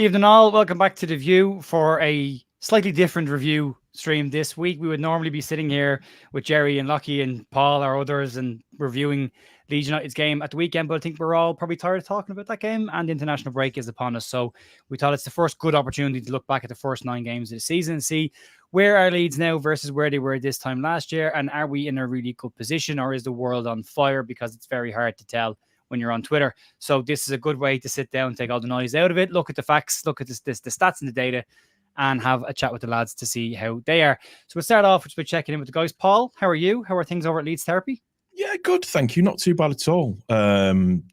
Evening all, welcome back to The View for a slightly different review stream this week. We would normally be sitting here with Gerry and Locky and Paul or others and reviewing Leeds United's game at the weekend, but I think we're all probably tired of talking about that game and the international break is upon us. So we thought it's the first good opportunity to look back at the first 9 games of the season and see where are Leeds now versus where they were this time last year, and are we in a really good position or is the world on fire? Because it's very hard to tell when you're on Twitter. So this is a good way to sit down, take all the noise out of it, look at the facts, look at the stats and the data, and have a chat with the lads to see how they are. So we'll start off by checking in with the guys. Paul, how are you? How are things over at Leeds Therapy? Yeah, good, thank you. Not too bad at all.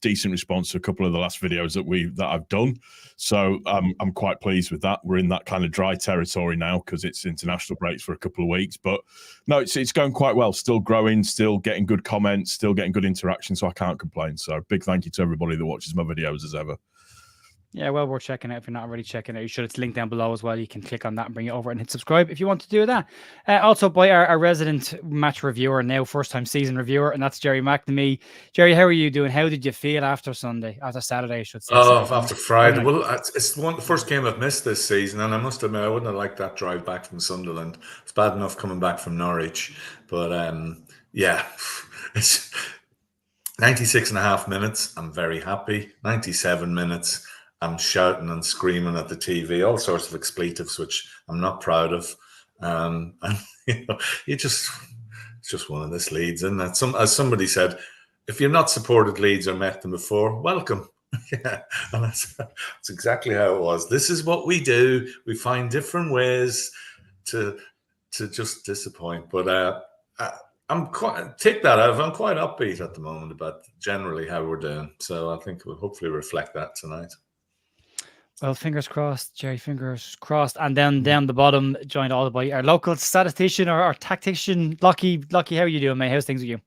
Decent response to a couple of the last videos that I've done. So I'm quite pleased with that. We're in that kind of dry territory now because it's international breaks for a couple of weeks. But no, it's going quite well. Still growing, still getting good comments, still getting good interaction. So I can't complain. So big thank you to everybody that watches my videos as ever. Yeah, well worth checking out. If you're not already checking out, you should. It's linked down below as well. You can click on that and bring it over and hit subscribe if you want to do that. Also by our resident match reviewer, now first-time season reviewer, and that's Gerry McNamee. Gerry, how are you doing? How did you feel after Saturday, I should say? After Friday. Well, it's the first game I've missed this season, and I must admit, I wouldn't have liked that drive back from Sunderland. It's bad enough coming back from Norwich, but yeah, it's 96 and a half minutes. I'm very happy. 97 minutes. I'm shouting and screaming at the TV, all sorts of expletives, which I'm not proud of. And it's just one of this Leeds, and that as somebody said, if you've not supported Leeds or met them before, welcome. Yeah, and that's exactly how it was. This is what we do. We find different ways to just disappoint. But I'm quite take that out. I'm quite upbeat at the moment about generally how we're doing. So I think we'll hopefully reflect that tonight. Well, fingers crossed, Gerry, fingers crossed. And then down the bottom, joined all by our local statistician or our tactician, Locky. Locky, how are you doing, mate? How's things with you?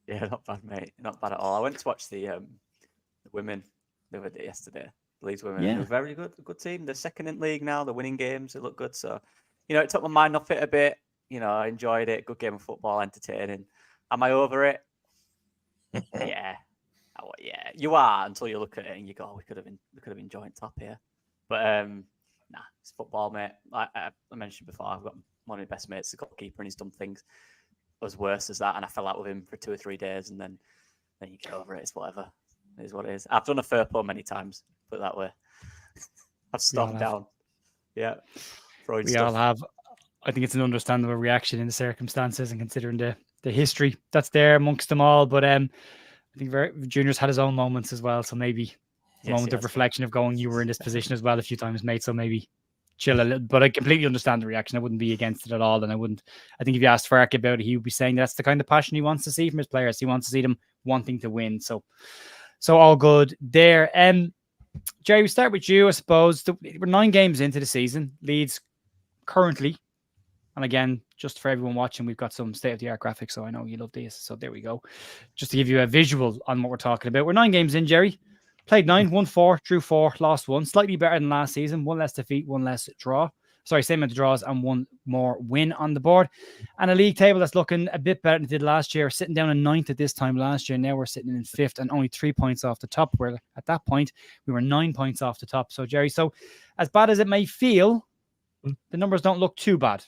Yeah, not bad, mate. Not bad at all. I went to watch the women the other day, yesterday. The Leeds women. Yeah. They're very good team. They're second in league now. They're winning games. It looked good. So, it took my mind off it a bit. I enjoyed it. Good game of football, entertaining. Am I over it? Yeah. Oh, yeah, you are until you look at it and you go, we could have been joint top here. But nah, it's football, mate. I mentioned before, I've got one of my best mates, the goalkeeper, and he's done things as worse as that. And I fell out with him for 2 or 3 days, and then you get over it. It's whatever. It is what it is. I've done a furpo many times, put it that way. I've stopped down. Yeah. We all have. I think it's an understandable reaction in the circumstances and considering the history that's there amongst them all. But I think Junior's had his own moments as well, so maybe a moment of reflection of going, you were in this position as well a few times, mate, so maybe chill a little. But I completely understand the reaction. I wouldn't be against it at all, and I think if you asked Farke about it, he would be saying that's the kind of passion he wants to see from his players. He wants to see them wanting to win, so all good there. Gerry, we start with you, I suppose. We're 9 games into the season. Leeds currently, and again, just for everyone watching, we've got some state-of-the-art graphics, so I know you love these. So there we go. Just to give you a visual on what we're talking about. We're 9 games in, Gerry. Played 9, won 4, drew 4, lost 1. Slightly better than last season. 1 less defeat, 1 less draw. Sorry, same amount of draws and 1 more win on the board. And a league table that's looking a bit better than it did last year. Sitting down in 9th at this time last year. Now we're sitting in 5th and only 3 points off the top. Where at that point, we were 9 points off the top. So, Gerry, as bad as it may feel, the numbers don't look too bad.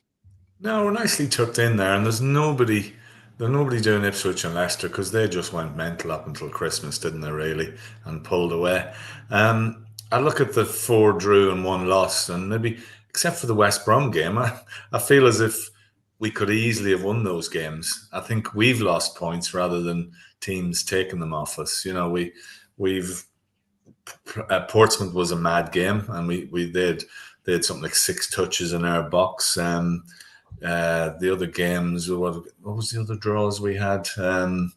No, we're nicely tucked in there, and there's nobody doing Ipswich and Leicester because they just went mental up until Christmas, didn't they, really, and pulled away. I look at the 4 drew and 1 lost, and maybe, except for the West Brom game, I feel as if we could easily have won those games. I think we've lost points rather than teams taking them off us. Portsmouth was a mad game, and they had something like 6 touches in our box. The other games, what was the other draws we had? I'm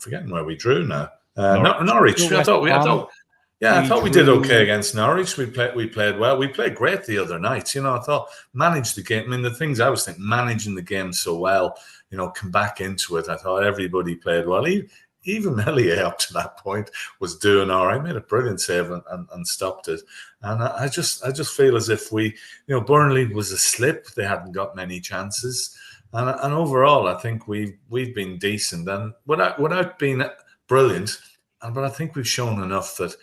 forgetting where we drew now. Norwich. I thought we did okay against Norwich. We played well. We played great the other night. I thought managed the game. I mean, the things I was thinking, managing the game so well. Come back into it. I thought everybody played well. Even Melier up to that point was doing all right. Made a brilliant save and stopped it. And I just feel as if Burnley was a slip. They hadn't got many chances. And overall, I think we've been decent and without being brilliant. But I think we've shown enough that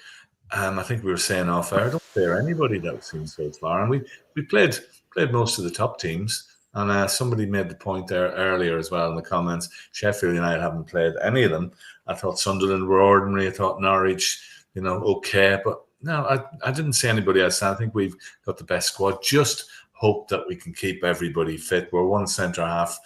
I think we were saying off air, I don't fear anybody that we've seen so far. And we played most of the top teams. And somebody made the point there earlier as well in the comments. Sheffield United haven't played any of them. I thought Sunderland were ordinary. I thought Norwich, okay. But no, I didn't see anybody else. I think we've got the best squad. Just hope that we can keep everybody fit. We're one centre half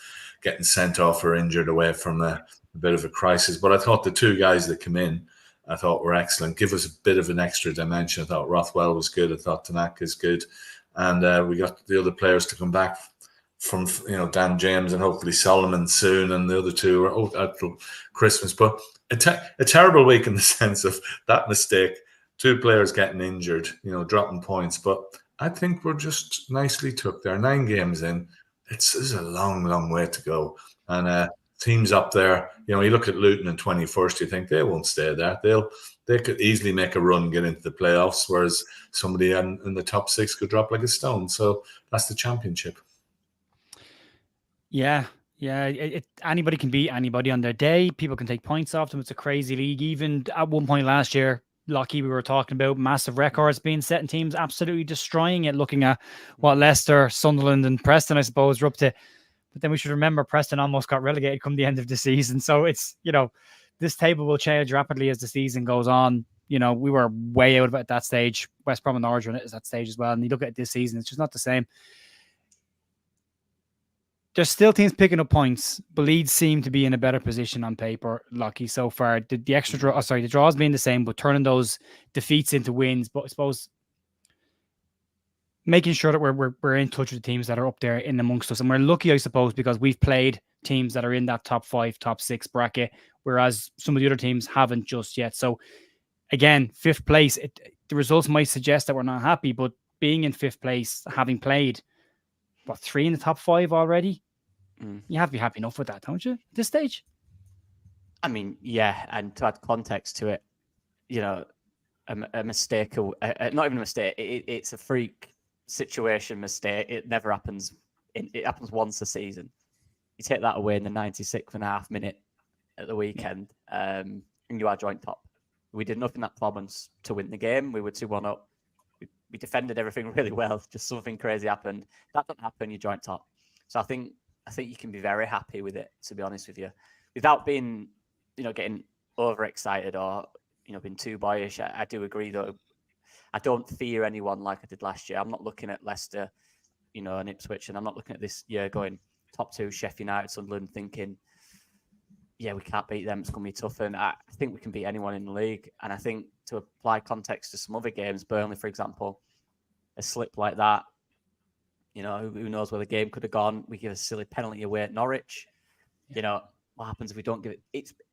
getting sent off or injured away from a bit of a crisis. But I thought the two guys that come in, I thought were excellent. Give us a bit of an extra dimension. I thought Rothwell was good. I thought Tanaka is good. And we got the other players to come back from, Dan James and hopefully Solomon soon. And the other two are out till Christmas. But a terrible week in the sense of that mistake. Two players getting injured, dropping points. But I think we're just nicely took there. 9 games in. It's a long, long way to go. And teams up there, you look at Luton in 21st, you think they won't stay there. They could easily make a run, get into the playoffs, whereas somebody in the top 6 could drop like a stone. So that's the championship. Yeah. Anybody can beat anybody on their day. People can take points off them. It's a crazy league. Even at one point last year, Locky, we were talking about massive records being set and teams absolutely destroying it, looking at what Leicester, Sunderland and Preston, I suppose, were up to. But then we should remember Preston almost got relegated come the end of the season. So it's, this table will change rapidly as the season goes on. We were way out of it at that stage. West Brom and Norwich are at that stage as well. And you look at this season, it's just not the same. There's still teams picking up points, but Leeds seem to be in a better position on paper, Locky, so far. The extra draw, the draws being the same, but turning those defeats into wins. But I suppose making sure that we're in touch with the teams that are up there in amongst us. And we're lucky, I suppose, because we've played teams that are in that top 5, top 6 bracket, whereas some of the other teams haven't just yet. So again, 5th place, the results might suggest that we're not happy, but being in 5th place, having played 3 in the top 5 already, you have to be happy enough with that, don't you, at this stage? I mean, yeah, and to add context to it, a mistake, not even a mistake, it's a freak situation mistake. It never happens. It happens once a season. You take that away in the 96th and a half minute at the weekend, and you are joint top. We did nothing that performance to win the game. We were 2-1 up. We defended everything really well. Just something crazy happened. That doesn't happen, you joint top. So I think you can be very happy with it, to be honest with you, without being, getting overexcited or, being too boyish. I do agree, though. I don't fear anyone like I did last year. I'm not looking at Leicester, and Ipswich, and I'm not looking at this year going top 2, Sheffield United, Sunderland, thinking, yeah, we can't beat them. It's going to be tough. And I think we can beat anyone in the league. And I think to apply context to some other games, Burnley, for example, a slip like that, who knows where the game could have gone. We give a silly penalty away at Norwich. What happens if we don't give it?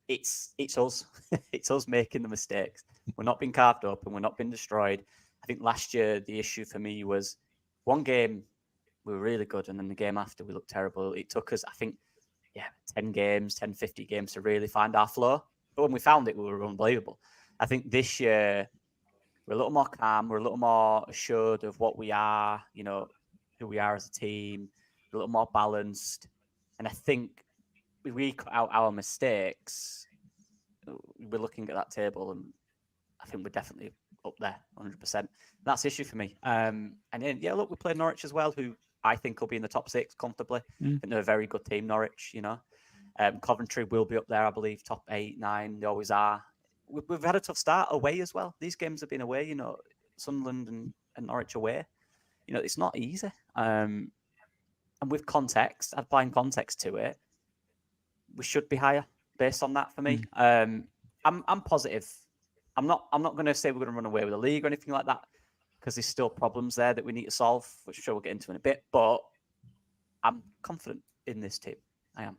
It's us. It's us making the mistakes. We're not being carved up and we're not being destroyed. I think last year the issue for me was one game we were really good, and then the game after we looked terrible. It took us, I think, 10 games, 10, 50 games to really find our flow. But when we found it, we were unbelievable. I think this year we're a little more calm. We're a little more assured of what we are, who we are as a team, a little more balanced. And I think if we cut out our mistakes, we're looking at that table, and I think we're definitely up there, 100%. That's the issue for me. And then, look, we played Norwich as well, who I think will be in the top 6 comfortably. I think they're a very good team, Norwich, Coventry will be up there, I believe, top 8, 9. They always are. We've had a tough start away as well. These games have been away, Sunderland and Norwich away. It's not easy. And with context, applying context to it, we should be higher based on that for me. I'm positive. I'm not going to say we're going to run away with the league or anything like that, because there's still problems there that we need to solve, which I'm sure we'll get into in a bit. But I'm confident in this team. I am.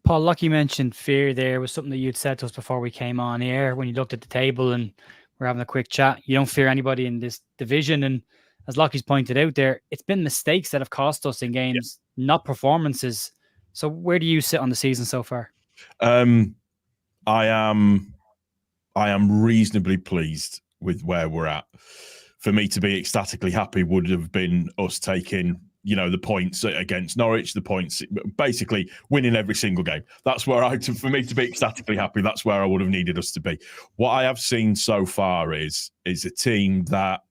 Paul, Locky mentioned fear there was something that you'd said to us before we came on air when you looked at the table and we're having a quick chat. You don't fear anybody in this division. And as Locky's pointed out there, it's been mistakes that have cost us in games, not performances. So where do you sit on the season so far? I am reasonably pleased with where we're at. For me to be ecstatically happy would have been us taking the points against Norwich, the points, basically winning every single game. That's where for me to be ecstatically happy, that's where I would have needed us to be. What I have seen so far is a team that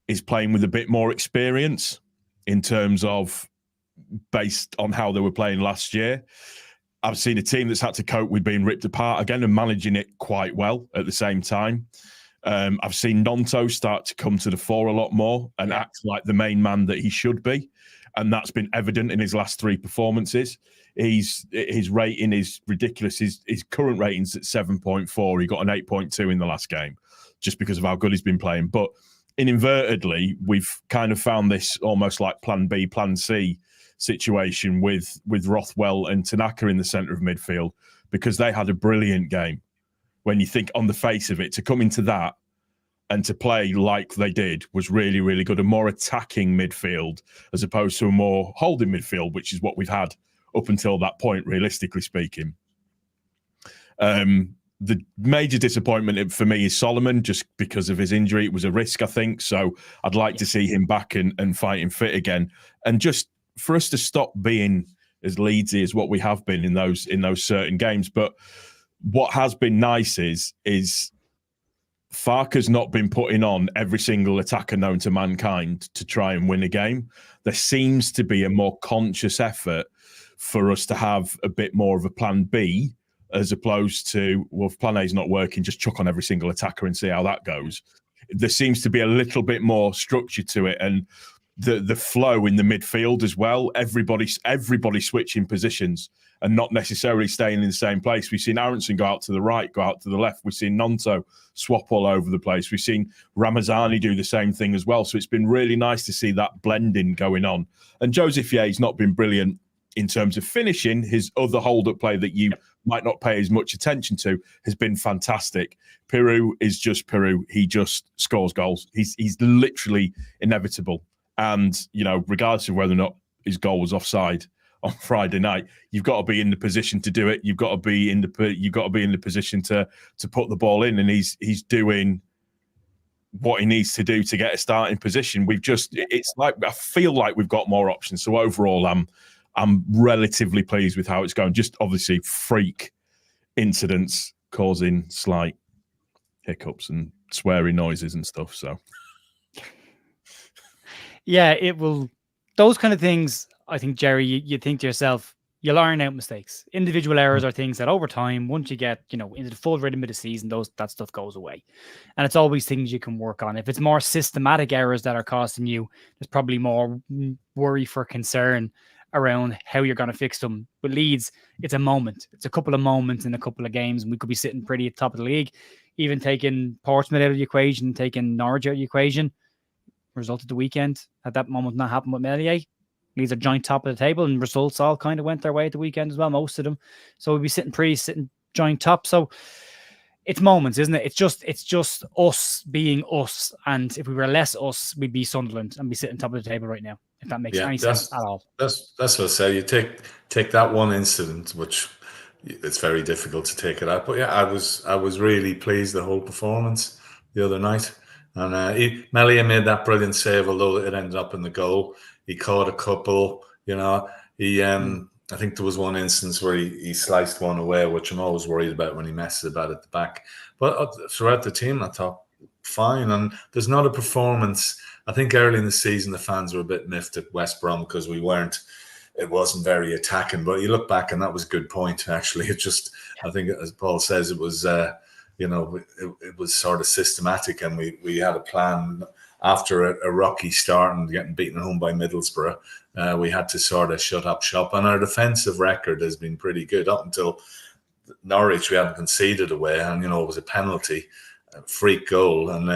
is playing with a bit more experience in terms of based on how they were playing last year. I've seen a team that's had to cope with being ripped apart again and managing it quite well at the same time. I've seen Nonto start to come to the fore a lot more and act like the main man that he should be. And that's been evident in his last 3 performances. His rating is ridiculous. His current rating's at 7.4. He got an 8.2 in the last game just because of how good he's been playing. But inadvertently, we've kind of found this almost like plan B, plan C situation with Rothwell and Tanaka in the centre of midfield, because they had a brilliant game. When you think on the face of it, to come into that and to play like they did was really, really good. A more attacking midfield as opposed to a more holding midfield, which is what we've had up until that point, realistically speaking. The major disappointment for me is Solomon, just because of his injury. It was a risk, I think. So I'd like to see him back and fighting fit again. And just for us to stop being as Leedsy as what we have been in those certain games. But what has been nice is Farke's not been putting on every single attacker known to mankind to try and win a game. There seems to be a more conscious effort for us to have a bit more of a plan B, as opposed to, well, if plan A is not working, just chuck on every single attacker and see how that goes. There seems to be a little bit more structure to it, and the flow in the midfield as well. Everybody switching positions and not necessarily staying in the same place. We've seen Aronson go out to the right, go out to the left. We've seen Nonto swap all over the place. We've seen Ramazani do the same thing as well. So it's been really nice to see that blending going on. And Joseph Ye's not been brilliant in terms of finishing. His other hold-up play that you might not pay as much attention to has been fantastic. Peru is just Peru. He just scores goals. He's literally inevitable. And, regardless of whether or not his goal was offside on Friday night, you've got to be in the position to do it. You've got to be in the position to put the ball in, and he's doing what he needs to do to get a starting position. It's like, I feel like we've got more options. So overall, I'm relatively pleased with how it's going. Just obviously freak incidents causing slight hiccups and sweary noises and stuff. So yeah, it will. Those kind of things, I think, Gerry, you think to yourself, you'll iron out mistakes. Individual errors are things that over time, once you get, into the full rhythm of the season, that stuff goes away. And it's always things you can work on. If it's more systematic errors that are costing you, there's probably more worry for concern around how you're going to fix them. With Leeds, it's a moment. It's a couple of moments in a couple of games, and we could be sitting pretty at the top of the league. Even taking Portsmouth out of the equation, taking Norwich out of the equation, result of the weekend, had that moment not happened with Melier, Leeds are joint top of the table, and results all kind of went their way at the weekend as well, most of them. So we'd be sitting joint top. So it's moments, isn't it? It's just us being us. And if we were less us, we'd be Sunderland and be sitting top of the table right now, if that makes any sense at all. That's what I say. You take that one incident, which it's very difficult to take it out. But yeah, I was really pleased the whole performance the other night. And Melier made that brilliant save, although it ended up in the goal. He caught a couple, I think there was one instance where he sliced one away, which I'm always worried about when he messes about at the back. But throughout the team, I thought fine. And there's not a performance. I think early in the season, the fans were a bit miffed at West Brom because it wasn't very attacking. But you look back, and that was a good point, actually. I think, as Paul says, it was, it was sort of systematic, and we had a plan. After a rocky start and getting beaten at home by Middlesbrough, we had to sort of shut up shop. And our defensive record has been pretty good up until Norwich. We hadn't conceded away, and it was a penalty, a freak goal, and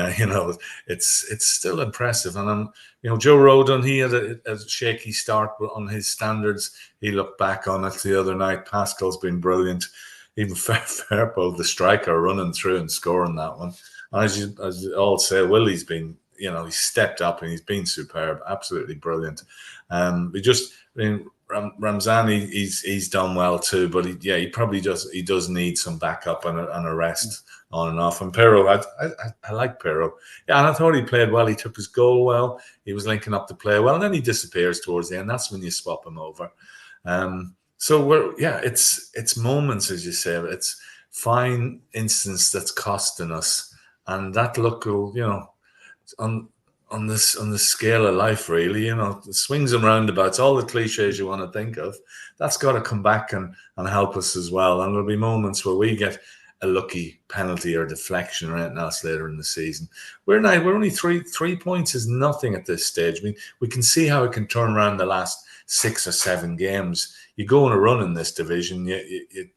it's still impressive. And Joe Rodon, he had a shaky start, but on his standards, he looked back on it the other night. Pascal's been brilliant. Even Firpo, the striker, running through and scoring that one. And as you all say, Willie's been. He's stepped up and he's been superb, absolutely brilliant. Ramzani, he's done well too, but he probably does need some backup and a rest on and off. And Pero, I like Pero. Yeah, and I thought he played well. He took his goal well. He was linking up the play well, and then he disappears towards the end. That's when you swap him over. So it's moments, as you say. It's fine instance that's costing us, and that look will, on the scale of life, really, the swings and roundabouts, all the cliches you want to think of, that's got to come back and help us as well. And there'll be moments where we get a lucky penalty or deflection or anything else later in the season. We're only 3 points is nothing at this stage. I mean, we can see how it can turn around the last 6 or 7 games. You go on a run in this division,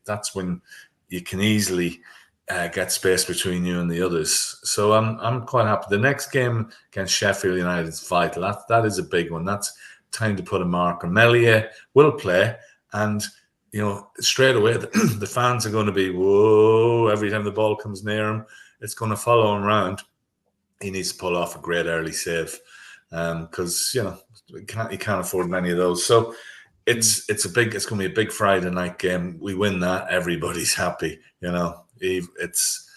that's when you can easily get space between you and the others. So I'm quite happy. The next game against Sheffield United is vital. That is a big one. That's time to put a marker. Melia will play, and straight away the fans are going to be whoa every time the ball comes near him. It's going to follow him around. He needs to pull off a great early save because he can't afford many of those. So it's going to be a big Friday night game. We win that, everybody's happy. It's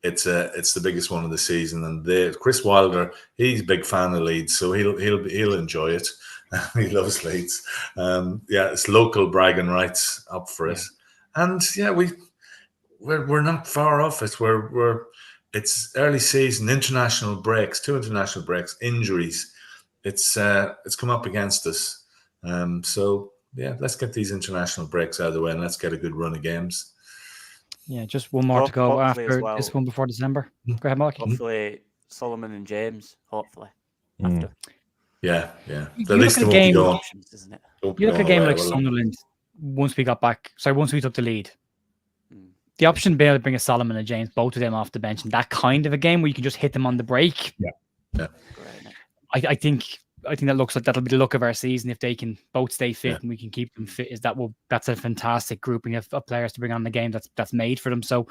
the biggest one of the season, and Chris Wilder, he's a big fan of Leeds, so he'll enjoy it. He loves Leeds. It's local bragging rights up for it, and we're not far off it. It's early season, international breaks, 2 international breaks, injuries. It's come up against us. So let's get these international breaks out of the way, and let's get a good run of games. Yeah, just one more to go after this one before December. Go ahead, Mark. Hopefully, Solomon and James. Hopefully, after. Yeah. At least they won't be going. Options, isn't it? You look at a game like Sunderland. Once we took the lead, the option to be able to bring a Solomon and James, both of them off the bench, and that kind of a game where you can just hit them on the break. Yeah. I think that looks like that'll be the look of our season if they can both stay fit and we can keep them fit. That's a fantastic grouping of players to bring on the game that's made for them. So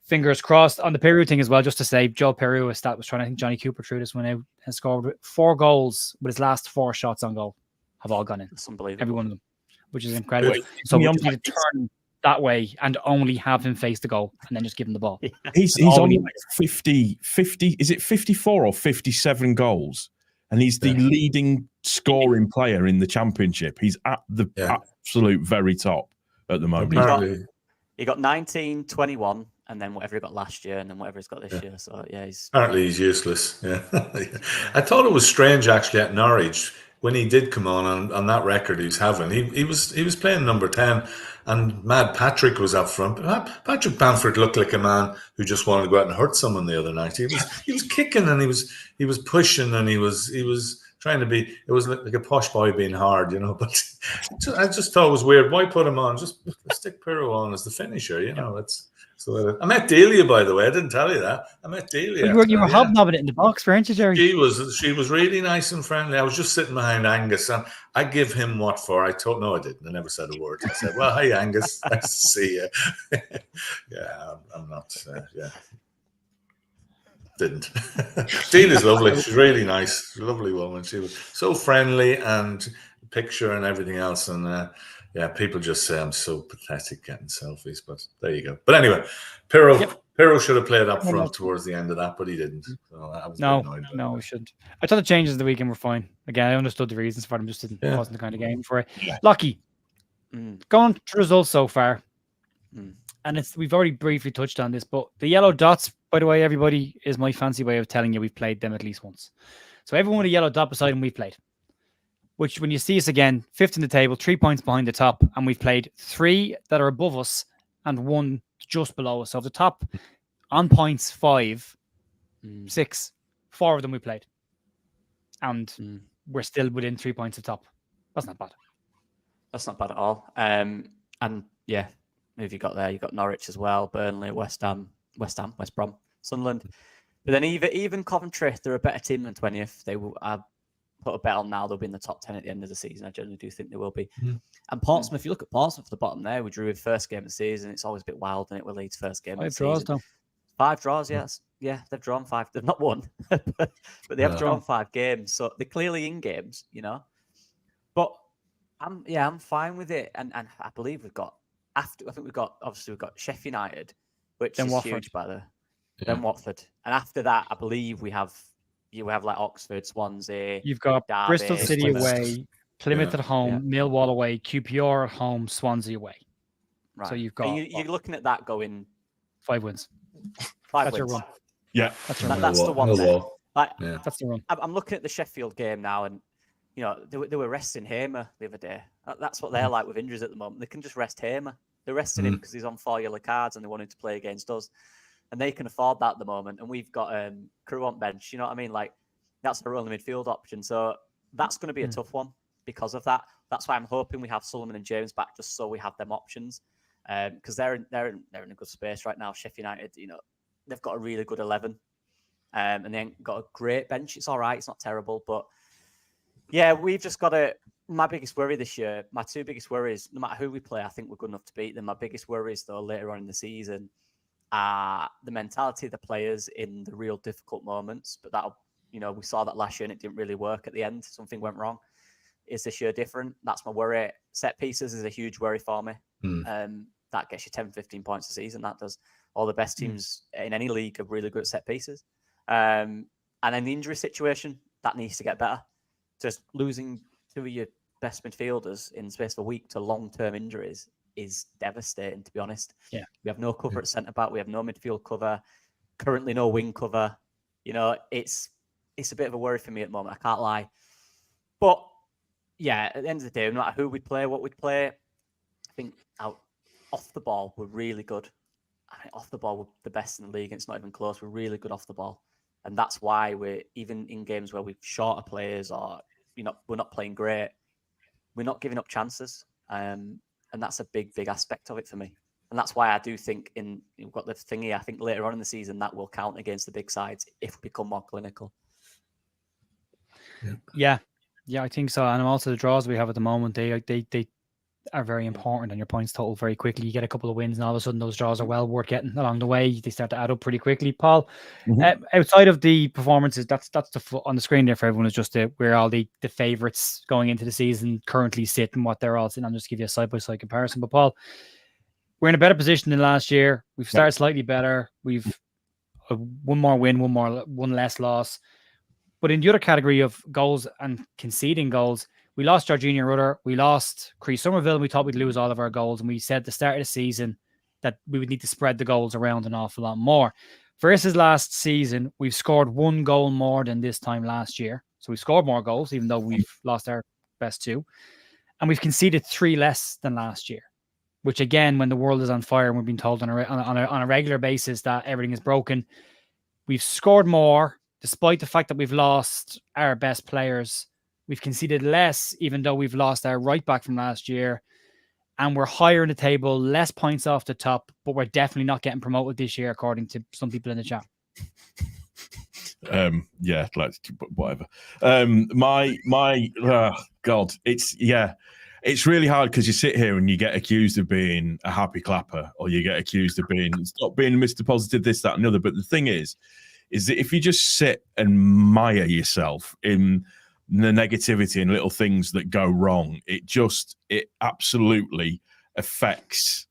fingers crossed. On the Peru thing as well, just to say, Joe Peru, a stat was trying. I think Johnny Cooper threw this one out, has scored 4 goals with his last 4 shots on goal have all gone in. That's unbelievable. Every one of them, which is incredible. So we just need to turn that way and only have him face the goal and then just give him the ball. He's on 50. Is it 54 or 57 goals? And he's the leading scoring player in the championship. He's at the absolute very top at the moment. He got 19, 21, and then whatever he got last year, and then whatever he's got this year. So apparently he's useless. Yeah, I thought it was strange actually at Norwich when he did come on that record he's having. He was playing number 10. And Mad Patrick was up front. Patrick Bamford looked like a man who just wanted to go out and hurt someone the other night. He was kicking and he was pushing and he was trying to be. It was like a posh boy being hard, But I just thought it was weird. Why put him on? Just stick Pirro on as the finisher, It's. So I met Delia, by the way. I didn't tell you that. I met Delia. You were hobnobbing it in the box, weren't you, Gerry? She was really nice and friendly. I was just sitting behind Angus, and I give him what for. I didn't. I never said a word. I said, "Well, hey, Angus, nice to see you." I'm not. Didn't. Delia's lovely. She's really nice. She's a lovely woman. She was so friendly and picture and everything else, and. People just say I'm so pathetic getting selfies, but there you go. But anyway, Pirro should have played up front towards the end of that, but he didn't. So I was no, we shouldn't. I thought the changes of the weekend were fine. Again, I understood the reasons for them, just wasn't the kind of game for it. Locky, going through results so far, and we've already briefly touched on this, but the yellow dots, by the way, everybody, is my fancy way of telling you we've played them at least once. So everyone with a yellow dot beside them, we've played. Which, when you see us again, 5th in the table, 3 points behind the top, and we've played 3 that are above us and 1 just below us. So the top on points 5, 6, 4 of them we played, and we're still within 3 points of top. That's not bad. That's not bad at all. And who have you got there? You got Norwich as well, Burnley, West Ham, West Brom, Sunderland. But then even Coventry, they're a better team than 20th. They will. Put a bet on now they'll be in the top 10 at the end of the season. I generally do think they will be. And Portsmouth, if you look at Portsmouth at the bottom there, we drew with first game of the season. It's always a bit wild, isn't it, with Leeds' first game of the season. 5 draws, yes. Yeah, they've drawn 5. They've not won, but they have drawn 5 games. So they're clearly in games, But I'm fine with it, and I believe we've got we've got Sheffield United, which Then is Watford. huge by the then Watford, and after that I believe we have like Oxford, Swansea, You've got Derby, Bristol City Plymouth. away, Plymouth Yeah. at home, Millwall away, QPR at home, Swansea away. Right. So you've got you're looking at that going 5 wins. 5 That's your wins. run. Yeah, That's your run. That's the one there. Like, That's the run. I'm looking at the Sheffield game now, and they were resting Hamer the other day. That's what they're like with injuries at the moment. They can just rest Hamer. They're resting him because he's on 4 yellow cards, and they want him to play against us, and they can afford that at the moment. And we've got Crew on bench. You know what I mean? Like, that's our only midfield option. So that's going to be a tough one because of that. That's why I'm hoping we have Sullivan and James back, just so we have them options, because they're in a good space right now. Sheffield United, they've got a really good 11. And they ain't got a great bench. It's all right. It's not terrible. But, yeah, we've just got to... My biggest worry this year, my two biggest worries, no matter who we play, I think we're good enough to beat them. My biggest worries, though, later on in the season are the mentality of the players in the real difficult moments. But that'll... we saw that last year and it didn't really work at the end. Something went wrong. Is this year different? That's my worry. Set pieces is a huge worry for me. That gets you 10, 15 points a season. That does. All the best teams in any league are really good at set pieces. And then the injury situation, that needs to get better. Just losing two of your best midfielders in the space of a week to long-term injuries is devastating, to be honest. Yeah. We have no cover at centre-back. We have no midfield cover. Currently no wing cover. It's a bit of a worry for me at the moment. I can't lie. But, yeah, at the end of the day, no matter who we play, what we play, I think off the ball, we're really good. Off the ball, we're the best in the league, and it's not even close. We're really good off the ball. And that's why we're, even in games where we've shorter players or we're not playing great, we're not giving up chances. And that's a big, big aspect of it for me. And that's why I do think we've got the thing here, I think later on in the season that will count against the big sides if we become more clinical. Yeah, I think so. And also the draws we have at the moment, they are very important, and your points total very quickly. You get a couple of wins, and all of a sudden those draws are well worth getting along the way. They start to add up pretty quickly. Paul, outside of the performances, that's the on the screen there for everyone is just where all the favourites going into the season currently sit and what they're all sitting. I'll just give you a side-by-side comparison. But Paul, we're in a better position than last year. We've started slightly better. We've one more win, one less loss. But in the other category of goals and conceding goals, we lost Jorginho Rudder, we lost Chris Somerville, and we thought we'd lose all of our goals. And we said at the start of the season that we would need to spread the goals around an awful lot more. Versus last season, we've scored 1 goal more than this time last year. So we scored more goals, even though we've lost our best 2. And we've conceded 3 less than last year, which again, when the world is on fire and we're being told on a regular basis that everything is broken, we've scored more, despite the fact that we've lost our best players. We've conceded less, even though we've lost our right back from last year. And we're higher in the table, less points off the top, but we're definitely not getting promoted this year, according to some people in the chat. Yeah, whatever. God, it's really hard because you sit here and you get accused of being a happy clapper, or you get accused of not being Mr. Positive, this, that, and the other. But the thing is that if you just sit and mire yourself in the negativity and little things that go wrong, it absolutely affects.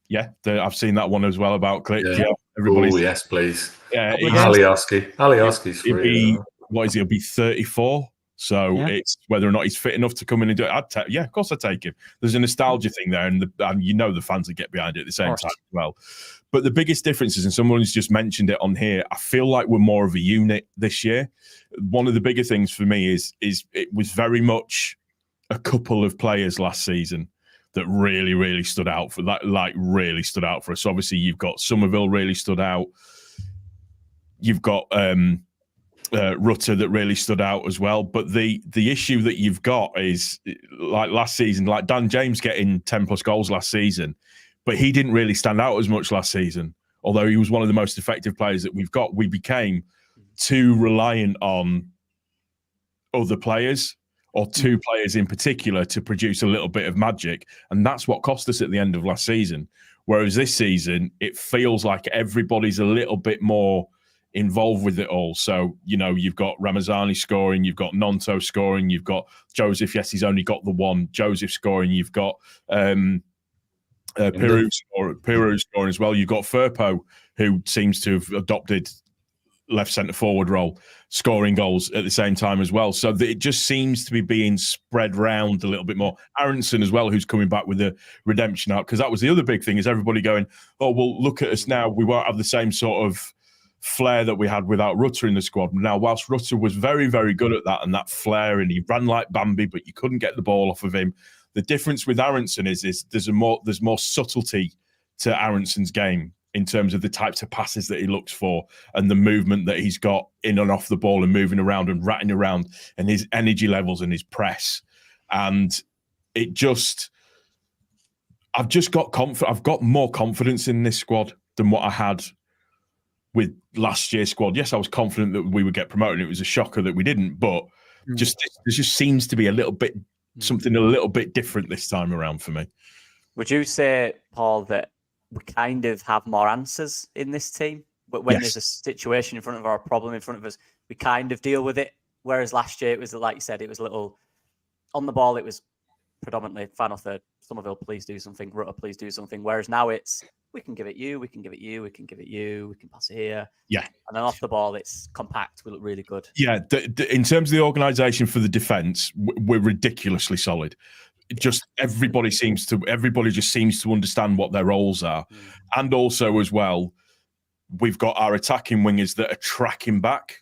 Yeah, I've seen that one as well about Click. Yeah. Oh, yes, please. Yeah, Alioski's free. What is he? He'll be 34. So it's whether or not he's fit enough to come in and do it. Of course I'd take him. There's a nostalgia thing there, and the fans that get behind it at the same time as well. But the biggest difference is, and someone's just mentioned it on here, I feel like we're more of a unit this year. One of the bigger things for me is it was very much a couple of players last season that really, really stood out for that. Like really stood out for us. Obviously, you've got Somerville really stood out. You've got Rutter that really stood out as well. But the issue that you've got is, like last season, like Dan James getting 10 plus goals last season, but he didn't really stand out as much last season. Although he was one of the most effective players that we've got, we became too reliant on other players, or 2 players in particular, to produce a little bit of magic. And that's what cost us at the end of last season. Whereas this season, it feels like everybody's a little bit more involved with it all. So, you know, you've got Ramazani scoring, you've got Nonto scoring, you've got Joseph. Yes, he's only got the one. Joseph scoring. You've got Peru scoring as well. You've got Firpo, who seems to have adopted left centre forward role, scoring goals at the same time as well. So it just seems to be being spread round a little bit more. Aronson as well, who's coming back with a redemption arc, because that was the other big thing, is everybody going, oh, well, look at us now. We won't have the same sort of flair that we had without Rutter in the squad. Now, whilst Rutter was very, very good at that and that flair, and he ran like Bambi, but you couldn't get the ball off of him. The difference with Aronson is there's more subtlety to Aronson's game in terms of the types of passes that he looks for and the movement that he's got in and off the ball and moving around and ratting around, and his energy levels and his press. And I've just got I've got more confidence in this squad than what I had with last year's squad. Yes, I was confident that we would get promoted. It was a shocker that we didn't, but there just seems to be something a little bit different this time around for me. Would you say, Paul, that we kind of have more answers in this team? But when there's a situation in front of us, or a problem in front of us, we kind of deal with it. Whereas last year, it was, like you said, it was a little on the ball. It was predominantly final third. Somerville, please do something. Rutter, please do something. Whereas now it's, we can give it you, we can give it you, we can give it you, we can pass it here. Yeah. And then off the ball, it's compact. We look really good. Yeah. In terms of the organisation for the defence, we're ridiculously solid. Just everybody just seems to understand what their roles are. And also as well, we've got our attacking wingers that are tracking back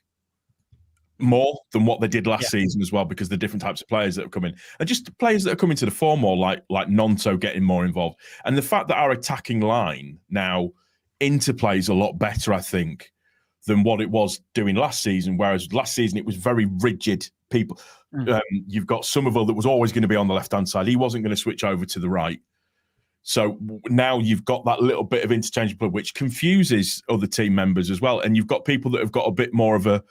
more than what they did last season as well, because the different types of players that are coming, and just players that are coming to the fore more, like Nonto getting more involved. And the fact that our attacking line now interplays a lot better, I think, than what it was doing last season. Whereas last season it was very rigid. People, you've got Somerville that was always going to be on the left-hand side. He wasn't going to switch over to the right. So now you've got that little bit of interchangeable, which confuses other team members as well. And you've got people that have got a bit more of a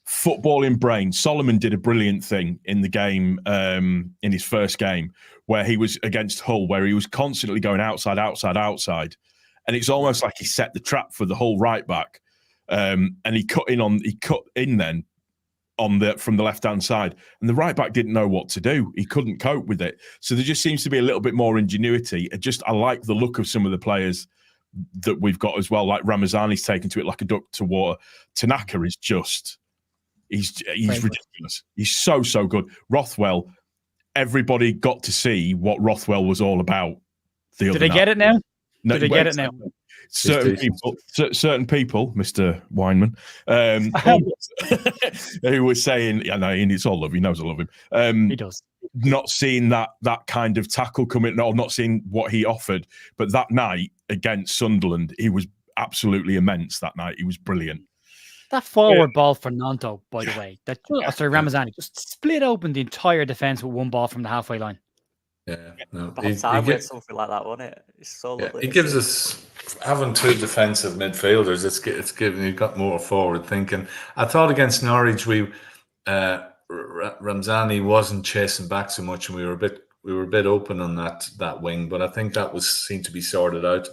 footballing brain. Solomon did a brilliant thing in the game, in his first game, where he was against Hull, where he was constantly going outside. And it's almost like he set the trap for the Hull right back. And he cut in then from the left-hand side, and the right back didn't know what to do. He couldn't cope with it. So there just seems to be a little bit more ingenuity. I like the look of some of the players that we've got as well. Like Ramazani's taken to it like a duck to water. Tanaka is just, he's ridiculous. He's so good. Rothwell, everybody got to see what Rothwell was all about. Did they get it now? No, Did they get it now? Certain people, Mr. Weinman, who was saying, I know, and it's all love. He knows I love him. He does. Not seeing that kind of tackle coming, or not seeing what he offered. But that night against Sunderland, he was absolutely immense. That night, he was brilliant. That forward ball for Nonto, by the way, Ramazani just split open the entire defence with one ball from the halfway line. Yeah, no, something like that, wasn't it? It's so lovely. He gives us, having two defensive midfielders, it's given you got more forward thinking. I thought against Norwich, Ramzani wasn't chasing back so much, and we were a bit open on that wing. But I think that seemed to be sorted out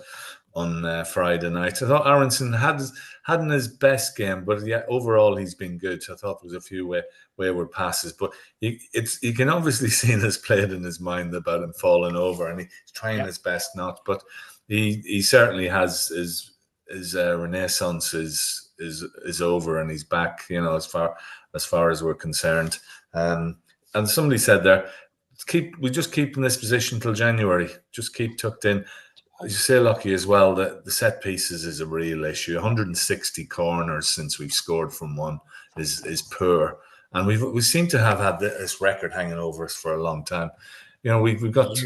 on Friday night. I thought Aronson hadn't his best game, but overall he's been good. I thought there was a few wayward passes, but you can obviously see in his played in his mind about him falling over, and he's trying his best not. But he certainly has his renaissance is over, and he's back. You know, as far as we're concerned. And somebody said there, we just keep in this position till January. Just keep tucked in. As you say, Locky, as well, the set pieces is a real issue. 160 corners since we've scored from one is poor. And we seem to have had this record hanging over us for a long time. You know, we've got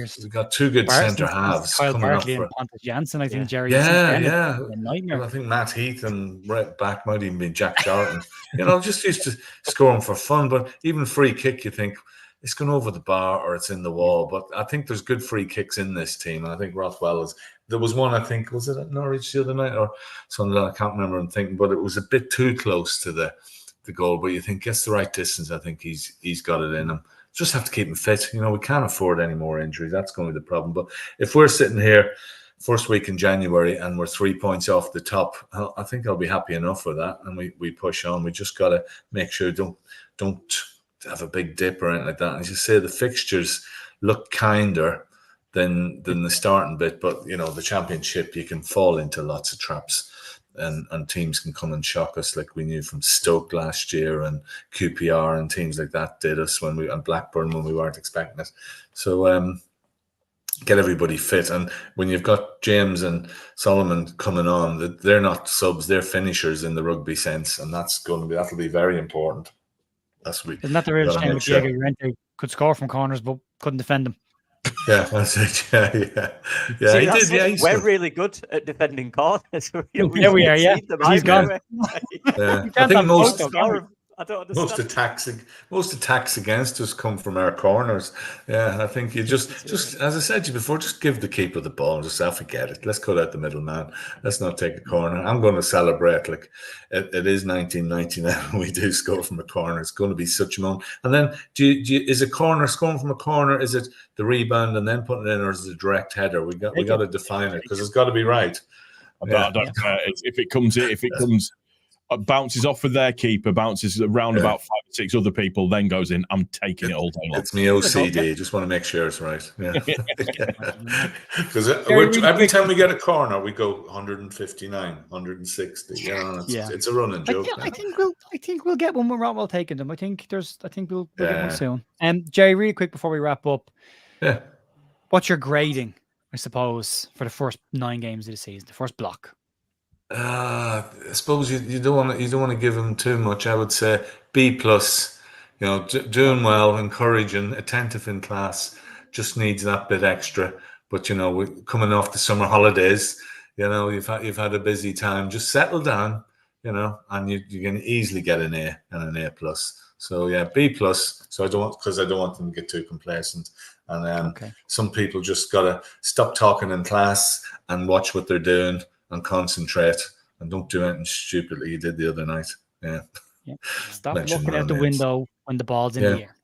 two good centre halves. Kyle coming Barkley up and Pontus Janssen, I think, Gerry. Yeah. A nightmare. Well, I think Matt Heath and right back might even be Jack Charlton. You know, just used to scoring for fun. But even free kick, you think it's gone over the bar or it's in the wall. But I think there's good free kicks in this team. And I think Rothwell is. There was one, I think, was it at Norwich the other night or something? I can't remember. I'm thinking, but it was a bit too close to the goal. But you think gets the right distance. I think he's got it in him. Just have to keep him fit. You know, we can't afford any more injuries. That's going to be the problem. But if we're sitting here first week in January and we're 3 points off the top, I think I'll be happy enough with that. And we push on. We just got to make sure don't have a big dip or anything like that. And as you say, the fixtures look kinder than the starting bit, but the championship, you can fall into lots of traps. And teams can come and shock us, like we knew from Stoke last year, and QPR and teams like that did us and Blackburn when we weren't expecting it. So get everybody fit, and when you've got James and Solomon coming on, they're not subs, they're finishers in the rugby sense, and that'll be very important. Isn't that the real shame with Diego Llorente? Could score from corners, but couldn't defend them. Yeah, that's it. Yeah. See, he did. Yeah, we're really good at defending corners. We are. Yeah, he's gone. I think most I don't understand. Most attacks against us come from our corners. Yeah, I think you just as I said to you before, just give the keeper the ball and just forget it. Let's cut out the middle man. Let's not take a corner. I'm going to celebrate like it is 1999. We do score from a corner. It's going to be such a moment. And then is a corner scoring from a corner? Is it the rebound and then putting it in, or is it a direct header? We got to define it because it's got to be right. I don't care if it comes bounces off of their keeper, bounces around about 5 or 6 other people, then goes in. I'm taking it all day long. It's me OCD. Just want to make sure it's right. Yeah. Because every time we get a corner, we go 159, 160. It's a running joke. I think we'll get one when Rothwell taking them. I think we'll get one soon. Gerry, really quick before we wrap up. Yeah. What's your grading, I suppose, for the first 9 games of the season, the first block? I suppose you don't want to give him too much. I would say B+. Doing well, encouraging, attentive in class. Just needs that bit extra. But we're coming off the summer holidays. You've had a busy time. Just settle down. And you can easily get an A and an A+. So yeah, B+. So I don't want them to get too complacent. And some people just gotta stop talking in class and watch what they're doing. And concentrate and don't do anything stupid like you did the other night. Yeah. Stop looking out the window when the ball's in the air.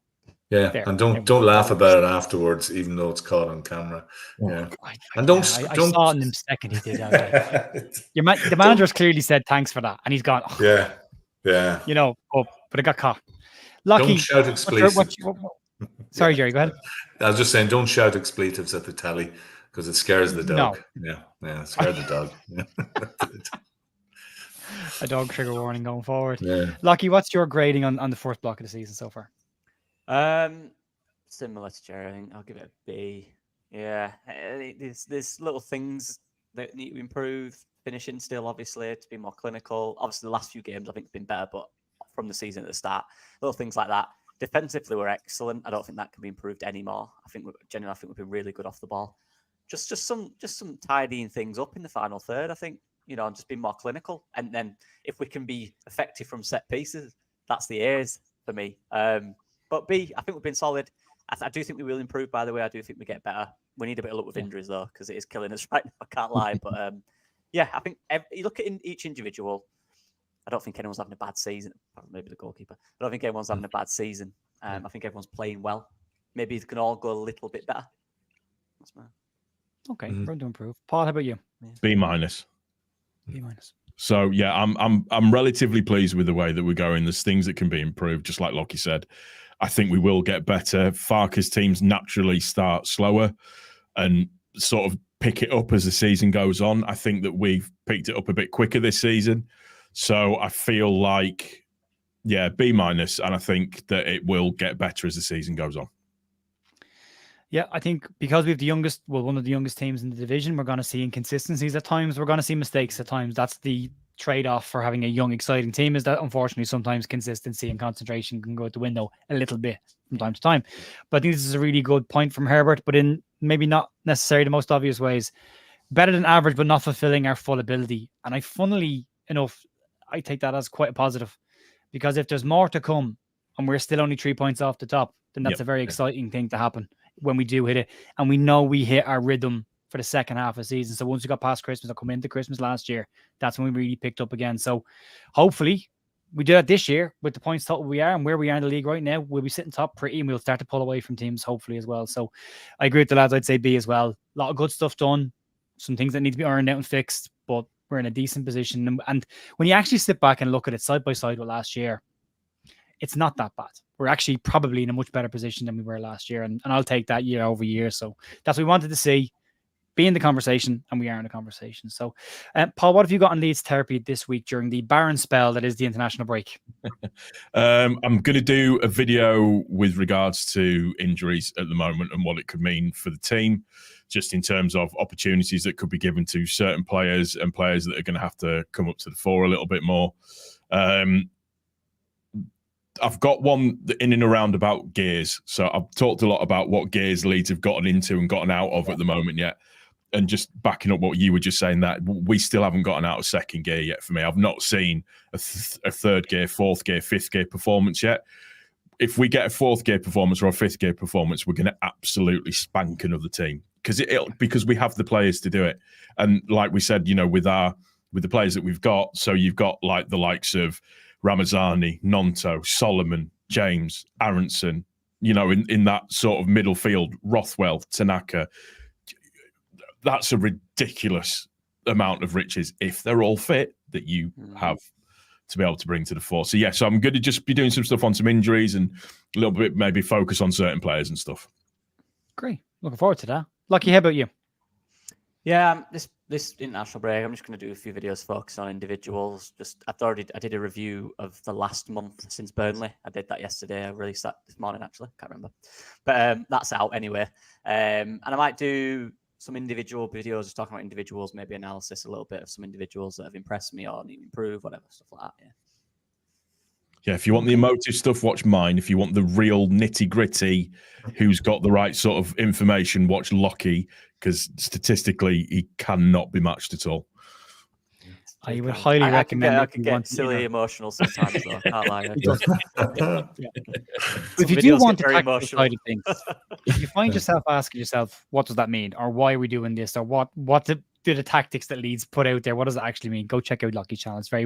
Yeah. There. And don't laugh about it afterwards, even though it's caught on camera. Yeah. And don't. I saw it in the second he did that. The manager's clearly said thanks for that, and he's gone. Oh. Yeah. But it got caught. Locky, don't shout expletives. Sorry, Gerry, go ahead. I was just saying, don't shout expletives at the telly. Because it scares the dog. No. Yeah, it scares the dog. A dog trigger warning going forward. Yeah. Locky, what's your grading on the first block of the season so far? Similar to Gerry, I think I'll give it a B. Yeah, there's little things that need to improve. Finishing still, obviously, to be more clinical. Obviously, the last few games I think have been better, but from the season at the start, little things like that. Defensively, we're excellent. I don't think that can be improved anymore. I think we've been really good off the ball. Just some tidying things up in the final third, I think, and just being more clinical. And then if we can be effective from set pieces, that's the A's for me. But B, I think we've been solid. I do think we will improve, by the way. I do think we get better. We need a bit of luck with injuries, though, because it is killing us right now. I can't lie. But I think you look at each individual. I don't think anyone's having a bad season. Maybe the goalkeeper. I don't think anyone's having a bad season. I think everyone's playing well. Maybe it can all go a little bit better. That's my... Okay, room to improve. Paul, how about you? B-. B-. So yeah, I'm relatively pleased with the way that we're going. There's things that can be improved, just like Locky said. I think we will get better. Farke's teams naturally start slower and sort of pick it up as the season goes on. I think that we've picked it up a bit quicker this season. So I feel like, B-, and I think that it will get better as the season goes on. Yeah, I think because we have one of the youngest teams in the division, we're going to see inconsistencies at times. We're going to see mistakes at times. That's the trade-off for having a young, exciting team, is that unfortunately sometimes consistency and concentration can go out the window a little bit from time to time. But I think this is a really good point from Herbert, but in maybe not necessarily the most obvious ways. Better than average, but not fulfilling our full ability. And funnily enough, I take that as quite a positive, because if there's more to come and we're still only 3 points off the top, then that's a very exciting thing to happen when we do hit it. And we know we hit our rhythm for the second half of the season. So once we got past Christmas or come into Christmas last year, that's when we really picked up again. So hopefully we do that this year with the points total we are and where we are in the league right now. We'll be sitting top pretty and we'll start to pull away from teams hopefully as well. So I agree with the lads. I'd say B as well. A lot of good stuff done. some things that need to be ironed out and fixed, but we're in a decent position. And when you actually sit back and look at it side by side with last year, it's not that bad. We're actually probably in a much better position than we were last year. And I'll take that year over year. So that's what we wanted to see. Be in the conversation, and we are in the conversation. So, Paul, what have you got on Leeds therapy this week during the barren spell that is the international break? I'm going to do a video with regards to injuries at the moment and what it could mean for the team, just in terms of opportunities that could be given to certain players and players that are going to have to come up to the fore a little bit more. I've got one in and around about gears. So I've talked a lot about what gears Leeds have gotten into and gotten out of at the moment yet. And just backing up what you were just saying, that we still haven't gotten out of second gear yet for me. I've not seen a third gear, fourth gear, fifth gear performance yet. If we get a fourth gear performance or a fifth gear performance, we're going to absolutely spank another team because we have the players to do it. And like we said, with the players that we've got, so you've got like the likes of Ramazani, Nonto, Solomon, James, Aronson, in that sort of middle field, Rothwell, Tanaka. That's a ridiculous amount of riches if they're all fit that you have to be able to bring to the fore. So, so I'm going to just be doing some stuff on some injuries and a little bit maybe focus on certain players and stuff. Great. Looking forward to that. Lucky, how about you? Yeah, this international break, I'm just going to do a few videos focused on individuals. I did a review of the last month since Burnley. I did that yesterday. I released that this morning, actually. Can't remember. But that's out anyway. And I might do some individual videos, just talking about individuals, maybe analysis a little bit of some individuals that have impressed me or need to improve, whatever, stuff like that. Yeah, if you want the emotive stuff, watch mine. If you want the real nitty gritty, who's got the right sort of information, watch Locky, because statistically he cannot be matched at all. I would highly recommend. I can get silly emotional sometimes, though. I can't lie. If you do want to tackle the side of things, if you find yourself asking yourself, what does that mean? Or why are we doing this? Or what do the tactics that Leeds put out there? What does it actually mean? Go check out Locky channel. It's very,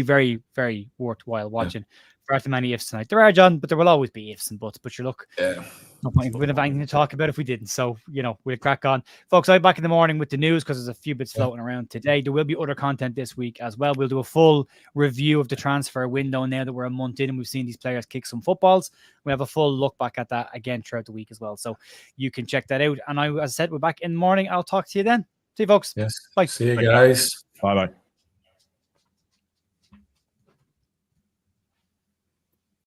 very, very worthwhile watching. Far too many ifs tonight. There are, John, but there will always be ifs and buts. But you look, no point. We wouldn't have anything to talk about if we didn't. So, we'll crack on. Folks, I'll be back in the morning with the news because there's a few bits floating around today. There will be other content this week as well. We'll do a full review of the transfer window now that we're a month in and we've seen these players kick some footballs. We have a full look back at that again throughout the week as well. So you can check that out. And as I said, we're back in the morning. I'll talk to you then. See you, folks. Yes. Bye. See you guys. Bye-bye.